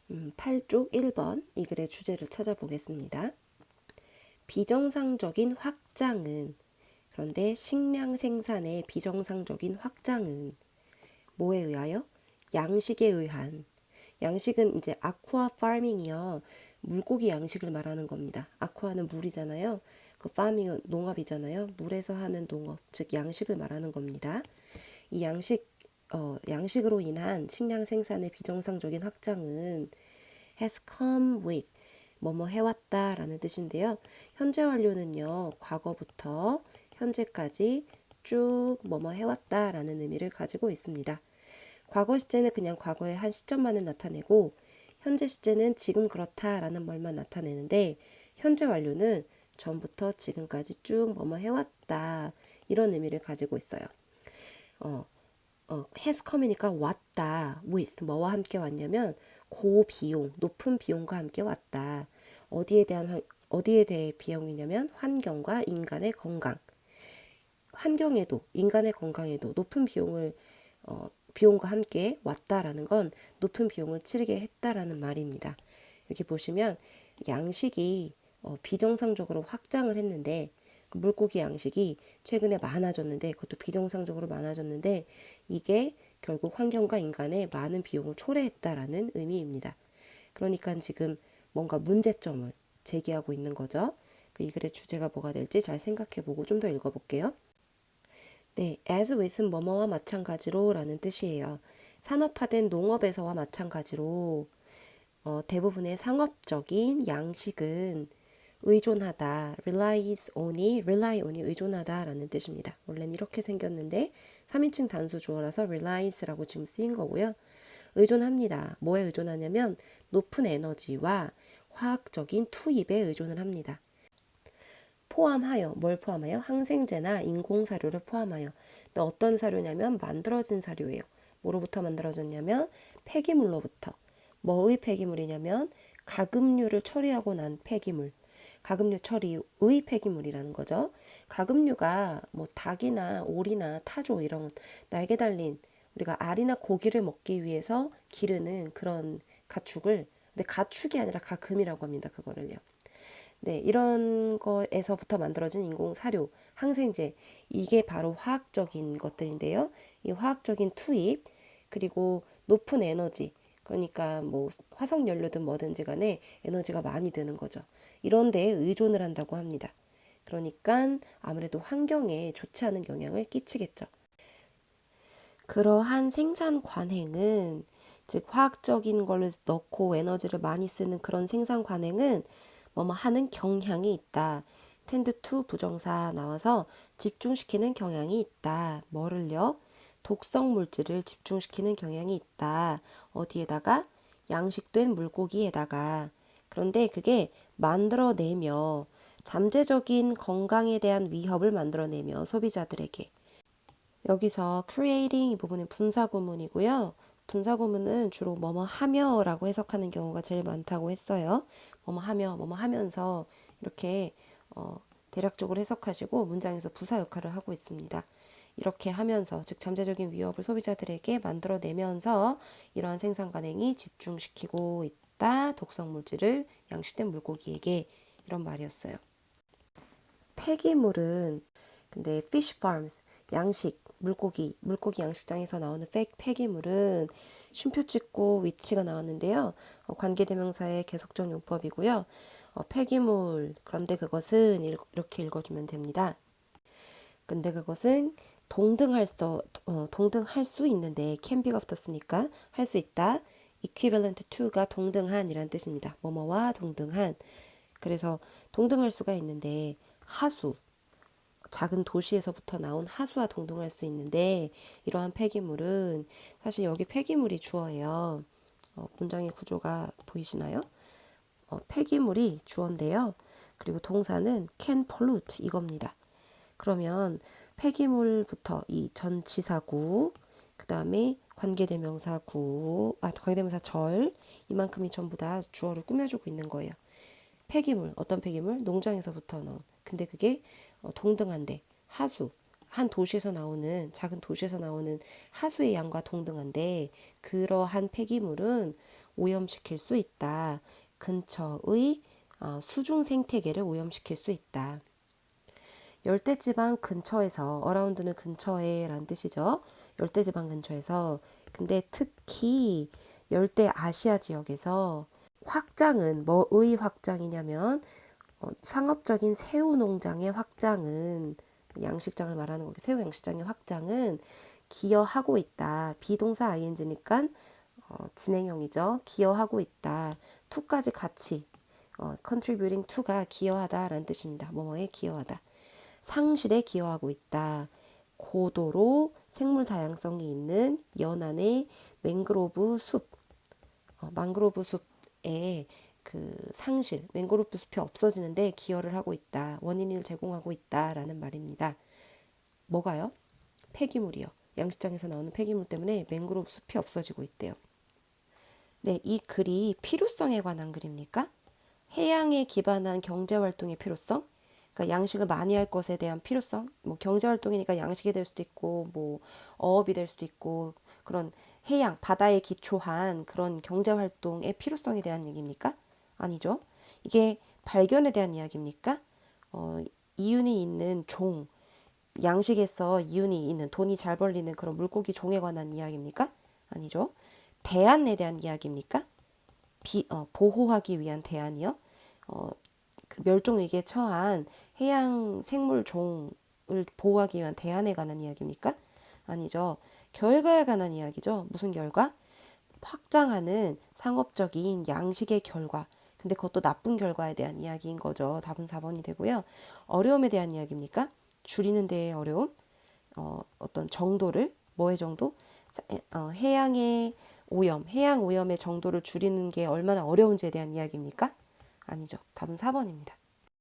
8쪽 1번 이 글의 주제를 찾아보겠습니다. 비정상적인 확장은, 그런데 식량 생산의 비정상적인 확장은 뭐에 의하여? 양식에 의한. 양식은 이제 아쿠아 파밍이요. 물고기 양식을 말하는 겁니다. 아쿠아는 물이잖아요. 그 파밍은 농업이잖아요. 물에서 하는 농업, 즉 양식을 말하는 겁니다. 이 양식으로 인한 식량 생산의 비정상적인 확장은 has come with 뭐뭐 해왔다라는 뜻인데요. 현재 완료는요, 과거부터 현재까지 쭉 뭐뭐 해왔다라는 의미를 가지고 있습니다. 과거 시제는 그냥 과거의 한 시점만을 나타내고, 현재 시제는 지금 그렇다라는 말만 나타내는데, 현재 완료는 전부터 지금까지 쭉 뭐뭐 해왔다 이런 의미를 가지고 있어요. has come이니까 왔다. with 뭐와 함께 왔냐면 고비용, 높은 비용과 함께 왔다. 어디에 대해 비용이냐면 환경과 인간의 건강. 환경에도 인간의 건강에도 높은 비용과 함께 왔다라는 건 높은 비용을 치르게 했다라는 말입니다. 여기 보시면 양식이 비정상적으로 확장을 했는데, 물고기 양식이 최근에 많아졌는데, 그것도 비정상적으로 많아졌는데, 이게 결국 환경과 인간의 많은 비용을 초래했다라는 의미입니다. 그러니까 지금 뭔가 문제점을 제기하고 있는 거죠. 이 글의 주제가 뭐가 될지 잘 생각해보고 좀 더 읽어볼게요. 네, as with은 뭐뭐와 마찬가지로 라는 뜻이에요. 산업화된 농업에서와 마찬가지로 대부분의 상업적인 양식은 의존하다, rely on이 의존하다라는 뜻입니다. 원래는 이렇게 생겼는데 3인칭 단수 주어라서 relies라고 지금 쓰인 거고요. 의존합니다. 뭐에 의존하냐면 높은 에너지와 화학적인 투입에 의존을 합니다. 포함하여, 뭘 포함하여? 항생제나 인공사료를 포함하여. 근데 어떤 사료냐면 만들어진 사료예요. 뭐로부터 만들어졌냐면 폐기물로부터. 뭐의 폐기물이냐면 가금류를 처리하고 난 폐기물. 가금류 처리의 폐기물이라는 거죠. 가금류가 뭐 닭이나 오리나 타조 이런 날개 달린, 우리가 알이나 고기를 먹기 위해서 기르는 그런 가축을, 근데 가축이 아니라 가금이라고 합니다. 그거를요. 네, 이런 거에서부터 만들어진 인공 사료, 항생제, 이게 바로 화학적인 것들인데요. 이 화학적인 투입, 그리고 높은 에너지, 그러니까 뭐 화석 연료든 뭐든지 간에 에너지가 많이 드는 거죠. 이런 데에 의존을 한다고 합니다. 그러니까 아무래도 환경에 좋지 않은 영향을 끼치겠죠. 그러한 생산 관행은, 즉 화학적인 걸 넣고 에너지를 많이 쓰는 그런 생산 관행은 뭐뭐 하는 경향이 있다. tend to 부정사 나와서 집중시키는 경향이 있다. 뭐를요? 독성 물질을 집중시키는 경향이 있다. 어디에다가? 양식된 물고기에다가. 그런데 그게 만들어내며 잠재적인 건강에 대한 위협을 만들어내며 소비자들에게, 여기서 creating 이 부분은 분사구문이고요. 분사구문은 주로 뭐뭐 하며라고 해석하는 경우가 제일 많다고 했어요. 뭐뭐 하며, 뭐뭐 하면서 이렇게 대략적으로 해석하시고 문장에서 부사 역할을 하고 있습니다. 이렇게 하면서, 즉 잠재적인 위협을 소비자들에게 만들어내면서 이러한 생산 관행이 집중시키고 있다. 독성 물질을 양식된 물고기에게, 이런 말이었어요. 폐기물은, 근데 fish farms, 물고기 양식장에서 나오는 폐기물은 쉼표 찍고 위치가 나왔는데요. 관계대명사의 계속적 용법이고요. 폐기물, 그런데 그것은 이렇게 읽어주면 됩니다. 근데 그것은 동등할 수 있는데 can be가 붙었으니까 할 수 있다. equivalent to가 동등한이라는 뜻입니다. 뭐뭐와 동등한. 그래서 동등할 수가 있는데 하수, 작은 도시에서부터 나온 하수와 동등할 수 있는데, 이러한 폐기물은, 사실 여기 폐기물이 주어예요. 문장의 구조가 보이시나요? 폐기물이 주어인데요. 그리고 동사는 can pollute 이겁니다. 그러면 폐기물부터 이 전치사구, 그 다음에 관계대명사 절, 이만큼이 전부 다 주어를 꾸며주고 있는 거예요. 폐기물, 어떤 폐기물? 농장에서부터 나온. 근데 그게 동등한데, 하수, 작은 도시에서 나오는 하수의 양과 동등한데, 그러한 폐기물은 오염시킬 수 있다. 근처의 수중 생태계를 오염시킬 수 있다. 열대지방 근처에서, 어라운드는 근처에 라는 뜻이죠. 열대지방 근처에서. 근데 특히 열대 아시아 지역에서 확장은 뭐의 확장이냐면 상업적인 새우 농장의 확장은, 양식장을 말하는 거고, 새우 양식장의 확장은 기여하고 있다. 비동사 ing니까 진행형이죠. 기여하고 있다. to까지 같이 contributing to가 기여하다라는 뜻입니다. 뭐뭐에 기여하다. 상실에 기여하고 있다. 고도로 생물 다양성이 있는 연안의 맹그로브 숲, 망그로브 숲의 그 상실, 맹그로브 숲이 없어지는데 기여를 하고 있다. 원인을 제공하고 있다라는 말입니다. 뭐가요? 폐기물이요. 양식장에서 나오는 폐기물 때문에 맹그로브 숲이 없어지고 있대요. 네, 이 글이 필요성에 관한 글입니까? 해양에 기반한 경제활동의 필요성? 그러니까 양식을 많이 할 것에 대한 필요성? 뭐 경제활동이니까 양식이 될 수도 있고, 뭐 어업이 될 수도 있고, 그런 해양, 바다에 기초한 그런 경제활동의 필요성에 대한 얘기입니까? 아니죠. 이게 발견에 대한 이야기입니까? 이윤이 있는 종, 양식에서 이윤이 있는, 돈이 잘 벌리는 그런 물고기 종에 관한 이야기입니까? 아니죠. 대안에 대한 이야기입니까? 보호하기 위한 대안이요. 그 멸종 위기에 처한 해양 생물 종을 보호하기 위한 대안에 관한 이야기입니까? 아니죠. 결과에 관한 이야기죠. 무슨 결과? 확장하는 상업적인 양식의 결과. 근데 그것도 나쁜 결과에 대한 이야기인 거죠. 답은 4번이 되고요. 어려움에 대한 이야기입니까? 줄이는 데의 어려움, 어떤 정도를, 뭐의 정도? 해양의 오염, 해양 오염의 정도를 줄이는 게 얼마나 어려운지에 대한 이야기입니까? 아니죠. 답은 4번입니다.